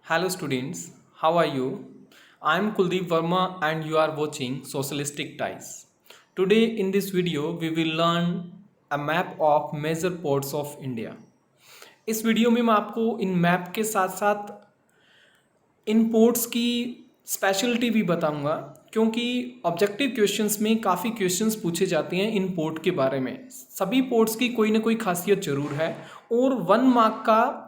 Hello students, how are you? I am Kuldeep Verma and you are watching Socialistic Ties. Today in this video we will learn a map of major ports of India. इस video में मैं आपको इन map के साथ साथ इन ports की speciality भी बताऊंगा क्योंकि ऑब्जेक्टिव क्वेश्चंस में काफ़ी क्वेश्चंस पूछे जाते हैं इन पोर्ट के बारे में। सभी पोर्ट्स की कोई ना कोई खासियत जरूर है और 1 मार्क का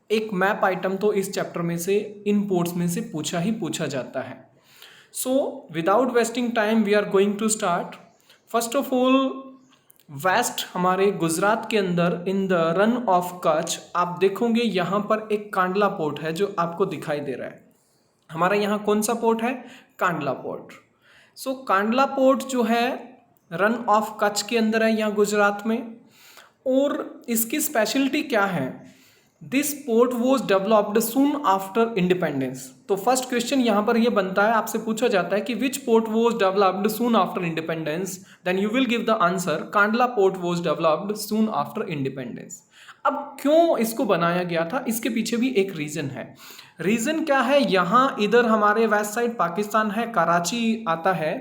एक मैप आइटम तो इस चैप्टर में से इन पोर्ट्स में से पूछा जाता है। So without wasting time we are going to start. First of all west हमारे गुजरात के अंदर in the Rann of Kutch आप देखोगे यहाँ पर एक कांडला पोर्ट है जो आपको दिखाई दे रहा है। हमारा यहाँ कौन सा पोर्ट है? कांडला पोर्ट। सो कांडला पोर्ट जो है रन ऑफ कच्छ के अंदर है यहाँ गुजरात में। और इसकी स्पेशलिटी क्या है? This port was developed soon after independence. तो फर्स्ट क्वेश्चन यहाँ पर ये बनता है, आपसे पूछा जाता है कि which port was developed soon after independence, then you will give the answer Kandla port was developed soon after independence. अब क्यों इसको बनाया गया था, इसके पीछे भी एक रीजन है। रीजन क्या है? यहाँ इधर हमारे वेस्ट साइड पाकिस्तान है, कराची आता है।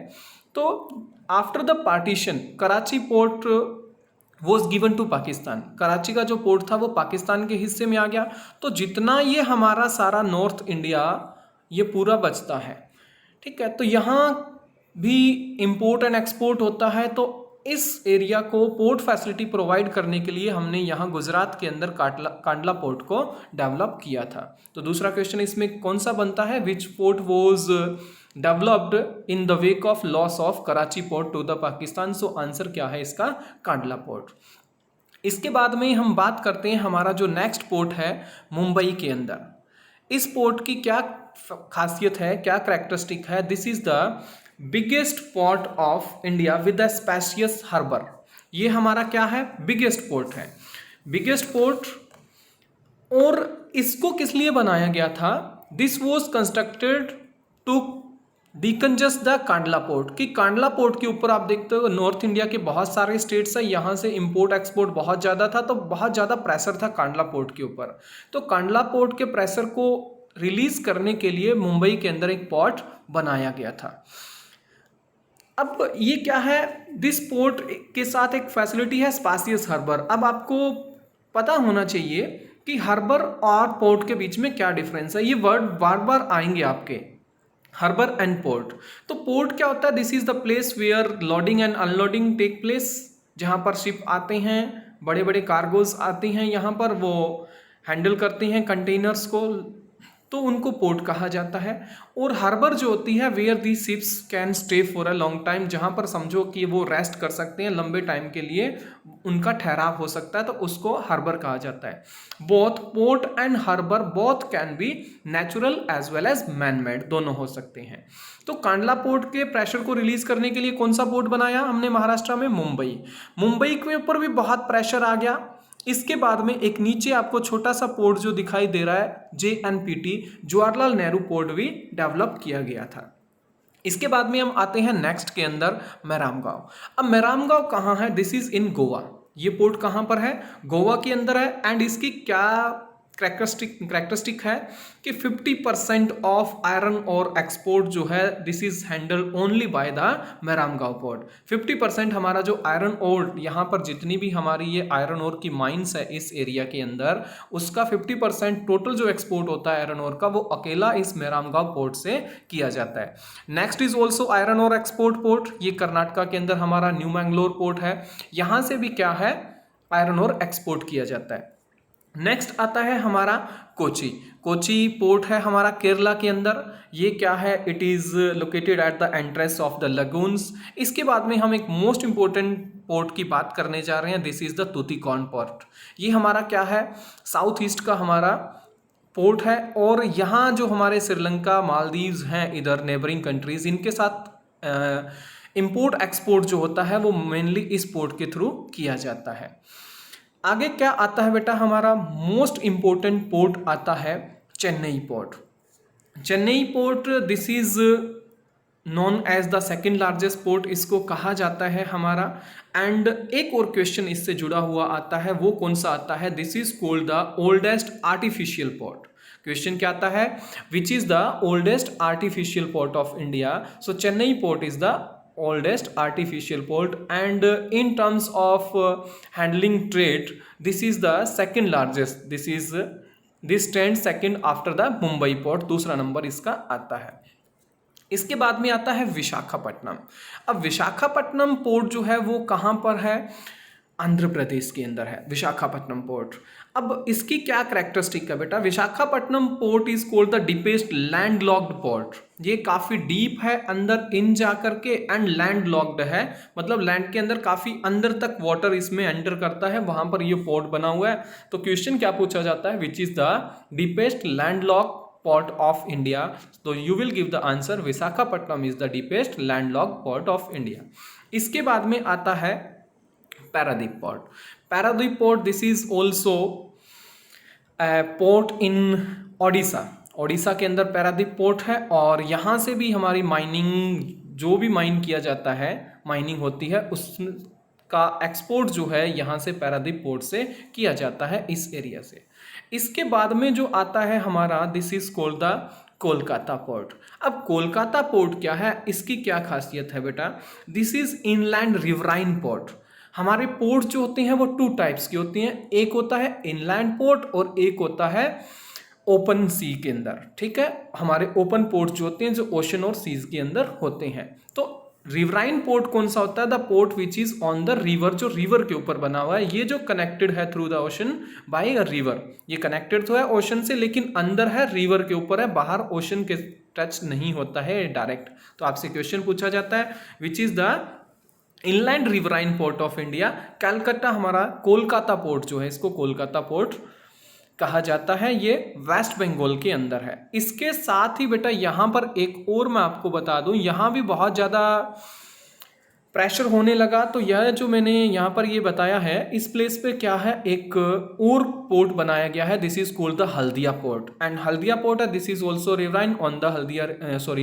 तो after the partition Karachi port was given to Pakistan. Karachi का जो पोर्ट था वो पाकिस्तान के हिस्से में आ गया। तो जितना ये हमारा सारा नॉर्थ इंडिया ये पूरा बचता है, ठीक है, तो यहाँ भी इंपोर्ट एंड एक्सपोर्ट होता है। तो इस एरिया को पोर्ट फैसिलिटी प्रोवाइड करने के लिए हमने यहाँ गुजरात के अंदर कांडला पोर्ट को डेवलप किया था। तो दूसरा क्वेश्चन इसमें कौन सा बनता है? Which port was developed in the wake of loss of Karachi port to the Pakistan. So answer क्या है इसका? कांडला पोर्ट। इसके बाद में हम बात करते हैं हमारा जो नेक्स्ट पोर्ट है मुंबई के अंदर। इस पोर्ट की क्या खासियत है, क्या कैरेक्टरिस्टिक है? This is the biggest port of India with the spacious harbour. ये हमारा क्या है? बिगेस्ट पोर्ट है, बिगेस्ट पोर्ट। और इसको किस लिए बनाया गया था? This was constructed to decongest the Kandla port. कि कांडला पोर्ट के ऊपर आप देखते हो नॉर्थ इंडिया के बहुत सारे स्टेट्स है, यहाँ से इंपोर्ट एक्सपोर्ट बहुत ज़्यादा था, तो बहुत ज़्यादा प्रेशर था कांडला पोर्ट के ऊपर। तो कांडला पोर्ट के प्रेशर को रिलीज करने के लिए मुंबई के अंदर एक पोर्ट बनाया गया था। अब ये क्या है? दिस पोर्ट के साथ एक फैसिलिटी है स्पेशियस हार्बर। अब आपको पता होना चाहिए कि हार्बर और पोर्ट के बीच में क्या डिफरेंस है। ये वर्ड बार बार आएंगे आपके, हार्बर एंड पोर्ट। तो पोर्ट क्या होता है? This is the place where loading and unloading take place. जहाँ पर शिप आते हैं, बड़े बड़े कार्गोज आते हैं, यहाँ पर वो हैंडल करते हैं कंटेनर्स को, तो उनको पोर्ट कहा जाता है। और हार्बर जो होती है where the ships can stay for a long time, जहाँ पर समझो कि वो रेस्ट कर सकते हैं लंबे टाइम के लिए, उनका ठहराव हो सकता है, तो उसको हार्बर कहा जाता है। Both port and harbour both can be natural as well as man made, दोनों हो सकते हैं। तो कांडला पोर्ट के प्रेशर को रिलीज करने के लिए कौन सा पोर्ट बनाया हमने महाराष्ट्र में? मुंबई। मुंबई के ऊपर भी बहुत प्रेशर आ गया। इसके बाद में एक नीचे आपको छोटा सा पोर्ट जो दिखाई दे रहा है JNPT, जवाहरलाल नेहरू पोर्ट भी डेवलप किया गया था। इसके बाद में हम आते हैं नेक्स्ट के अंदर मेहरामगांव। अब मेहरामगांव कहाँ है? This is in Goa. ये पोर्ट कहाँ पर है? गोवा के अंदर है। एंड इसकी क्या कैरेक्टरिस्टिक है कि 50% ऑफ आयरन और एक्सपोर्ट जो है this is handle only by the Mehramgaon port. 50% हमारा जो आयरन ओर, यहाँ पर जितनी भी हमारी ये आयरन ओर की माइंस है इस एरिया के अंदर, उसका 50% टोटल जो एक्सपोर्ट होता है आयरन ओर का, वो अकेला इस मेहरामगांव पोर्ट से किया जाता है। Next is also iron ore export port. ये कर्नाटका के अंदर हमारा न्यू मैंगलोर पोर्ट है, यहाँ से भी क्या है? आयरन ओर एक्सपोर्ट किया जाता है। नेक्स्ट आता है हमारा कोची। कोची पोर्ट है हमारा केरला के अंदर। ये क्या है? It is located at the entrance of the lagoons. इसके बाद में हम एक मोस्ट इंपोर्टेंट पोर्ट की बात करने जा रहे हैं। This is the Tuticorin port. ये हमारा क्या है? साउथ ईस्ट का हमारा पोर्ट है। और यहाँ जो हमारे श्रीलंका, मालदीव्स हैं इधर नेबरिंग कंट्रीज, इनके साथ इंपोर्ट एक्सपोर्ट जो होता है वो मेनली इस पोर्ट के थ्रू किया जाता है। आगे क्या आता है बेटा? हमारा मोस्ट इंपोर्टेंट पोर्ट आता है Chennai port. Chennai port this is known as the second largest port इसको कहा जाता है हमारा। एंड एक और क्वेश्चन इससे जुड़ा हुआ आता है, वो कौन सा आता है? This is called the oldest artificial port. Question क्या आता है, which is the oldest artificial port of India? So Chennai port is the oldest artificial port, and in terms of handling trade, this is the second largest. This stands second after the Mumbai port, दूसरा number इसका आता है। इसके बाद में आता है विशाखापट्टनम। अब विशाखापट्टनम पोर्ट जो है वो कहाँ पर है? आंध्र प्रदेश के अंदर है विशाखापट्टनम पोर्ट। अब इसकी क्या कैरेक्टरिस्टिक है बेटा? Visakhapatnam port is called the deepest land locked port. ये काफी डीप है अंदर इन जा करके, एंड लैंड लॉक्ड है, मतलब लैंड के अंदर काफी अंदर तक वाटर इसमें एंटर करता है, वहां पर ये पोर्ट बना हुआ है। तो क्वेश्चन क्या पूछा जाता है, which is the deepest land lock port of India? तो you will give the answer Visakhapatnam is the deepest land lock port of India. इसके बाद में आता है Paradip port. Paradip port, this is also port in Odisha. Odisha के अंदर पैरादीप पोर्ट है, और यहाँ से भी हमारी माइनिंग, जो भी माइन किया जाता है, माइनिंग होती है, उसका एक्सपोर्ट जो है यहाँ से पैरादीप पोर्ट से किया जाता है, इस एरिया से। इसके बाद में जो आता है हमारा, this is called the Kolkata port. अब कोलकाता पोर्ट क्या है, इसकी क्या खासियत है बेटा? This is inland riverine port. हमारे पोर्ट जो होते हैं वो टू टाइप्स के होते हैं, एक होता है इनलैंड पोर्ट और एक होता है ओपन सी के अंदर। ठीक है, हमारे ओपन पोर्ट जो होते हैं जो ओशन और सीज के अंदर होते हैं। तो रिवराइन पोर्ट कौन सा होता है? The port which is on the river, जो रिवर के ऊपर बना हुआ है, ये जो कनेक्टेड है through the ocean by a river. ये कनेक्टेड तो है ओशन से, लेकिन अंदर है, रिवर के ऊपर है, बाहर ओशन के टच नहीं होता है डायरेक्ट। तो आपसे क्वेश्चन पूछा जाता है, which is the inland riverine port of India? Calcutta, हमारा कोलकाता पोर्ट जो है, इसको कोलकाता पोर्ट कहा जाता है, ये वेस्ट बंगाल के अंदर है। इसके साथ ही बेटा यहाँ पर एक और मैं आपको बता दूं, यहाँ भी बहुत ज़्यादा प्रेशर होने लगा, तो यह जो मैंने यहाँ पर ये बताया है, इस प्लेस पे क्या है, एक और पोर्ट बनाया गया है, this is called the Haldia port. And Haldia port है, this is also riverine on the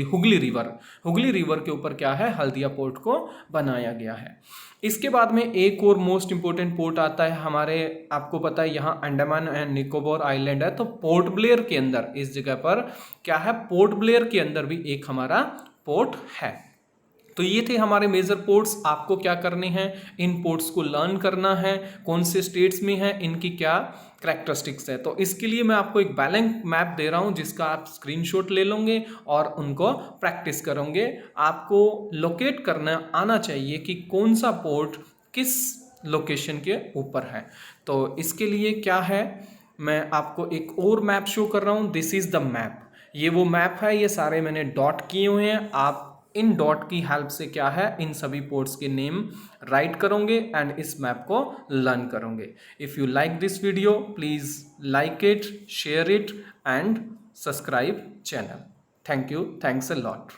Hooghly river. Hooghly river के ऊपर क्या है, हल्दिया पोर्ट को बनाया गया है। इसके बाद में एक और मोस्ट इंपोर्टेंट पोर्ट आता है हमारे, आपको पता है यहाँ अंडमान एंड निकोबार आइलैंड है, तो पोर्ट ब्लेयर के अंदर, इस जगह पर क्या है, पोर्ट ब्लेयर के अंदर भी एक हमारा पोर्ट है। तो ये थे हमारे मेजर पोर्ट्स। आपको क्या करने हैं, इन पोर्ट्स को लर्न करना है, कौन से स्टेट्स में है, इनकी क्या कैरेक्टरिस्टिक्स है। तो इसके लिए मैं आपको एक बैलेंस मैप दे रहा हूँ, जिसका आप स्क्रीनशॉट ले लोगे और उनको प्रैक्टिस करोगे। आपको लोकेट करना आना चाहिए कि कौन सा पोर्ट किस लोकेशन के ऊपर है। तो इसके लिए क्या है, मैं आपको एक और मैप शो कर रहा हूँ, दिस इज द मैप। ये वो मैप है, ये सारे मैंने डॉट किए हुए हैं। आप इन डॉट की हेल्प से क्या है, इन सभी पोर्ट्स के नेम राइट करोगे एंड इस मैप को लर्न करोगे। If you like this video, please like it, share it and subscribe channel. Thank you, thanks a lot.